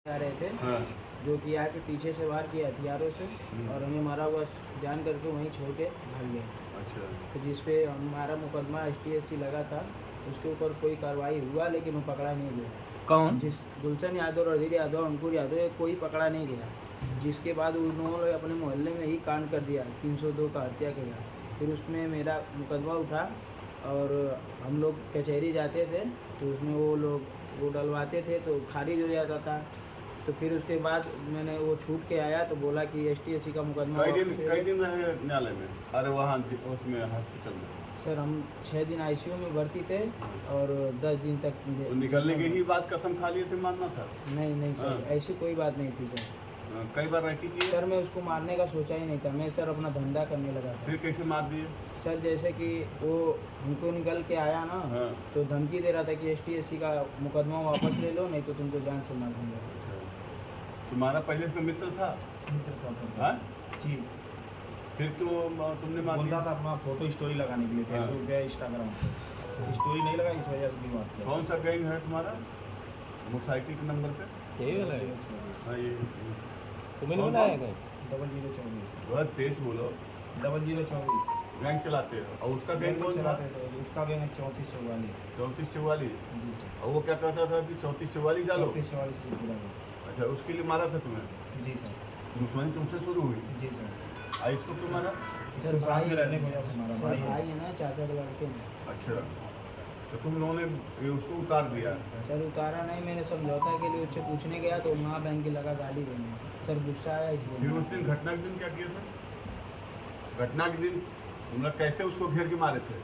आ रहे थे। हाँ। जो कि आके पीछे से वार किया हथियारों से और हमें मारा, बस जान करके वहीं छोड़ के भाग गए। अच्छा। तो जिस पे हमारा मुकदमा STSC लगा था उसके ऊपर कोई कार्रवाई हुआ, लेकिन वो पकड़ा नहीं गया। कौन? जिस गुलशन यादव, रणधीर यादव, अंकुर यादव, ये कोई पकड़ा नहीं गया। जिसके बाद उन्होंने अपने मोहल्ले में ही कांड कर दिया, 302 का हत्या किया। फिर उसमें मेरा मुकदमा उठा और हम लोग कचहरी जाते थे तो उसमें वो लोग वो डलवाते थे तो खारिज हो जाता था। तो फिर उसके बाद मैंने वो छूट के आया तो बोला कि STSC का मुकदमा कई दिन रहे न्यायालय में? अरे वहाँ उसमें हॉस्पिटल में? सर हम 6 दिन ICU में भर्ती थे और 10 दिन तक तो निकलने के ही बाद कसम खा लिए थे, मानना था? नहीं सर, हाँ। ऐसी कोई बात नहीं थी सर। कई बार रखी की सर मैं उसको मारने का सोचा ही नहीं था, मैं सर अपना धंधा करने लगा था। फिर कैसे मार दिए? सर जैसे कि वो हमको निकल के आया ना, हाँ। तो धमकी दे रहा था कि STSC का मुकदमा वापस ले लो, नहीं तो तुमको जान से मार दूंगा। तुम्हारा पहले का मित्र था? मित्र था सर। हाँ? जी। फिर तो तुमने मार बोल दिया? रहा था अपना फोटो स्टोरी लगाने के लिए हाँ। फेसबुक या इंस्टाग्राम पे। स्टोरी नहीं लगा, इस वजह से भी बात किया। कौन सा गैंग है तुम्हारा? मोटरसाइकिल के नंबर पे? यही वाला है। हाँ, ये तुम्हें नहीं कौन बनाया कौन? गया? 0024 बहुत तेज बोलो। 0024 गैंग चलाते हो और उसका गैंग कौन था? चलाते थे। उसका गैंग है 3444। 3444। जी सर। और वो क्या कहता था कि 3444 डालो? 3444 से पूरा गैंग। अच्छा, उसके लिए मारा था तुम्हें? जी सर। दुश्मनी तुमसे शुरू हुई? जी सर। आई इसको क्यों मारा? सर इसको साथ भाई में रहने की वजह से मारा। सर भाई भाई है ना, चाचा के लड़के हैं। अच्छा, तो तुम लोगों ने ये उसको उतार दिया? सर उतारा नहीं, मैंने समझौता के लिए उससे पूछने गया तो माँ बहन की लगा गाली देने। सर गुस्सा आया फिर इसलिए। उस दिन घटना के दिन क्या किया था? घटना के दिन तुम लोग कैसे उसको घेर के मारे थे?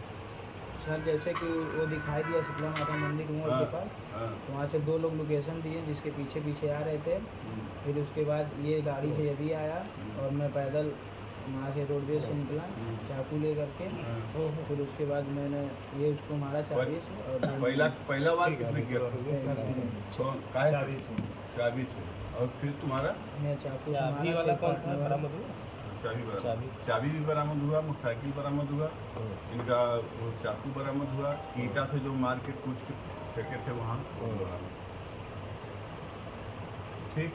सर जैसे कि वो दिखाई दिया शीतला माता मंदिर मोड़ के पास, हाँ। तो वहाँ से 2 लोग लोकेशन दिए जिसके पीछे पीछे आ रहे थे। फिर उसके बाद ये गाड़ी से ये भी आया और मैं पैदल वहाँ से रोडवेज से निकला चाकू ले करके। फिर उसके बाद मैंने ये उसको मारा चाबी से और पहला बार किसने किया था? काहे से? चाबी से। चाबी से। और फिर तुम्हारा? मैं चाकू से चाबी मारा, वाला सिर कौन काटने था? वाला। बरामद हुआ? चाबी भी बरामद हुआ, मोटरसाइकिल बरामद हुआ, इनका वो चाकू बरामद हुआ, ईंटा से जो मार के कूच के फेंके थे वहाँ वो बरामद। ठीक।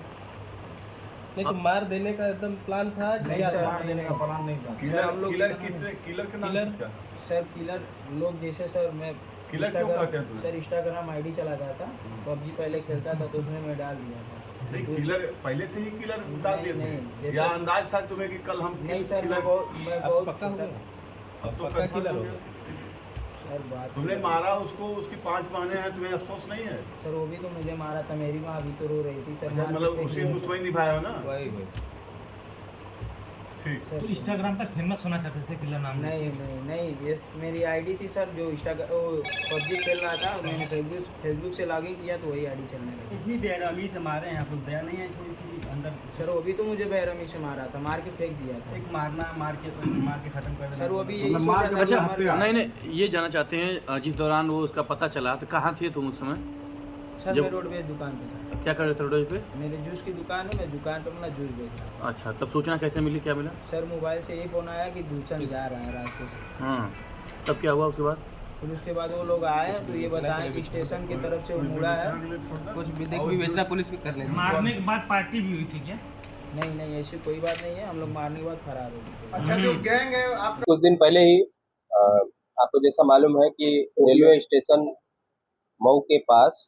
नहीं तो मार देने का एकदम प्लान था? नहीं सर, सर, मार देने का प्लान नहीं था। किलर किससे? किलर का नाम किलर? किसका? सर किलर लोग जैसे सर मैं किलर क्यों कहते हैं तुम्हें? सर इंस्टाग्राम ID चलाता था, PUBG पहले खेलता था तो उसमें मैं डाल दिया था। नहीं, किलर पहले से ही किलर डाल दिए नहीं, थे या अंदाज था तुम्हें कि कल हम नहीं सर, मैं किलर? बहुत पक्का हो गया? अब तो पक्का confirm किलर हो हो गया। सर बात तुमने मारा उसको, उसकी 5 बहनें हैं, तुम्हें अफसोस नहीं है? सर वो भी तो मुझे मारा था, मेरी माँ भी तो रो रही थी सर। अच्छा, मार मतलब के उसी फेंक दुश्मनी निभाया हो ना? वही ठीक। सर, तो इंस्टाग्राम पर फेमस होना चाहते थे किलर नाम नहीं ये मेरी ID थी सर, जो PUBG खेल रहा था, मैंने फेसबुक से लॉगिन किया तो वही ID चलने लगी। इतनी बेरहमी से मारे हैं आप लोग, दया नहीं है थोड़ी सी अंदर? सर वो भी तो मुझे बेरहमी से मारा था, मार के फेंक दिया था। एक मारना मार के खत्म कर देना। सर वो भी यही मतलब सोचा मार था के कि अच्छा, हमारे- नहीं नहीं, ये जानना चाहते हैं जिस दौरान वो उसका पता चला तो कहाँ थे तुम उस समय? सर जब- मैं रोडवेज दुकान पे था, क्या कर रहे थे रोड पे? मेरे जूस की दुकान है, मैं दुकान पे अपना जूस बेच रहा था। अच्छा, तब सूचना कैसे मिली, क्या मिला? सर मोबाइल से यही फ़ोन आया कि गुलशन जा रहा है रास्ते से। हाँ, तब क्या हुआ उसके बाद? फिर उसके बाद वो लोग आए तो ये बताएं कि स्टेशन की तरफ से वो मुड़ा है। कुछ विदेश भी बेचना पुलिस को कर लेना। मारने के बाद पार्टी भी हुई थी क्या? नहीं ऐसी कोई बात नहीं है, हम लोग मारने के बाद फरार हो गए। अच्छा, जो गैंग है आप कुछ दिन पहले ही आपको जैसा मालूम है कि रेलवे स्टेशन मऊ के पास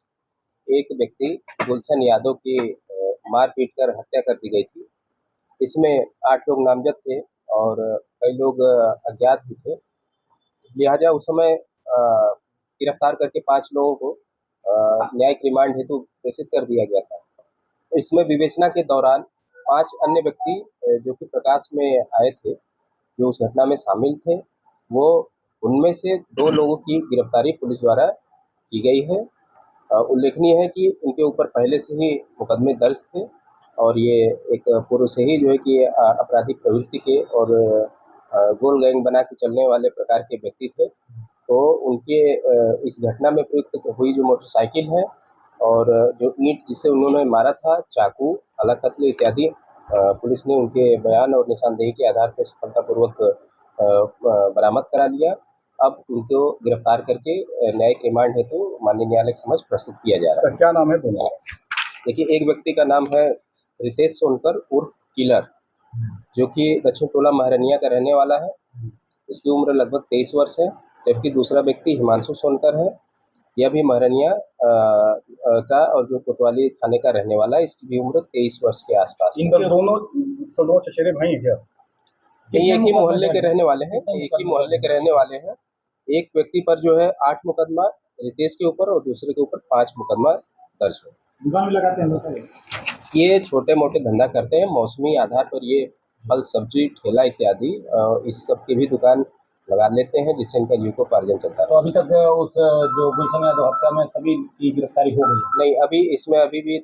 एक व्यक्ति गुलशन यादव की मार पीट कर हत्या कर दी गई थी। इसमें 8 लोग नामजद थे और कई लोग अज्ञात भी थे। लिहाजा उस समय गिरफ्तार करके 5 लोगों को न्यायिक रिमांड हेतु प्रेषित कर दिया गया था। इसमें विवेचना के दौरान 5 अन्य व्यक्ति जो कि प्रकाश में आए थे, जो उस घटना में शामिल थे, वो उनमें से 2 लोगों की गिरफ्तारी पुलिस द्वारा की गई है। उल्लेखनीय है कि उनके ऊपर पहले से ही मुकदमे दर्ज थे और ये एक पूर्व से ही जो है कि आपराधिक प्रवृत्ति के और गोल गैंग बना के चलने वाले प्रकार के व्यक्ति थे। तो उनके इस घटना में प्रयुक्त हुई जो मोटरसाइकिल है और जो ईंट जिसे उन्होंने मारा था, चाकू, हला कत्ल इत्यादि पुलिस ने उनके बयान और निशानदेही के आधार पर सफलतापूर्वक बरामद करा लिया। अब उनको गिरफ्तार करके न्यायिक रिमांड हेतु माननीय न्यायालय के समक्ष प्रस्तुत किया जा रहा है। क्या नाम है दोनों? देखिए, एक व्यक्ति का नाम है रितेश सोनकर उर्फ किलर, जो कि दक्षिण टोला महरनिया का रहने वाला है। इसकी उम्र लगभग 23 वर्ष है। जबकि दूसरा व्यक्ति हिमांशु सोनकर है, यह भी महरनिया का और जो कोतवाली थाने का रहने वाला है। इसकी भी उम्र 23 वर्ष के आसपास है। इनके दोनों चचेरे भाई हैं क्या? ये एक ही मोहल्ले के रहने वाले हैं, एक ही मोहल्ले के रहने वाले हैं। एक व्यक्ति पर जो है 8 मुकदमा रितेश के ऊपर और दूसरे के ऊपर 5 मुकदमा दर्ज है। दुकान में लगाते हैं लोग। ये छोटे मोटे धंधा करते हैं, मौसमी आधार पर ये फल सब्जी ठेला इत्यादि इस सब की भी दुकान लगा लेते हैं, जिससे इनका जीविकोपार्जन चलता है। तो अभी तक उस जो गुलशन यादव हत्या में सभी की गिरफ्तारी हो गई? नहीं, अभी इसमें अभी भी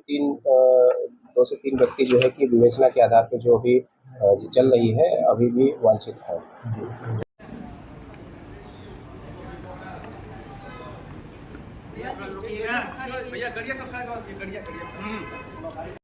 2 से 3 व्यक्ति जो है कि विवेचना के आधार पर जो अभी चल रही है, अभी भी वांछित है। भैया गड़िया सब खड़ा कर, गड़िया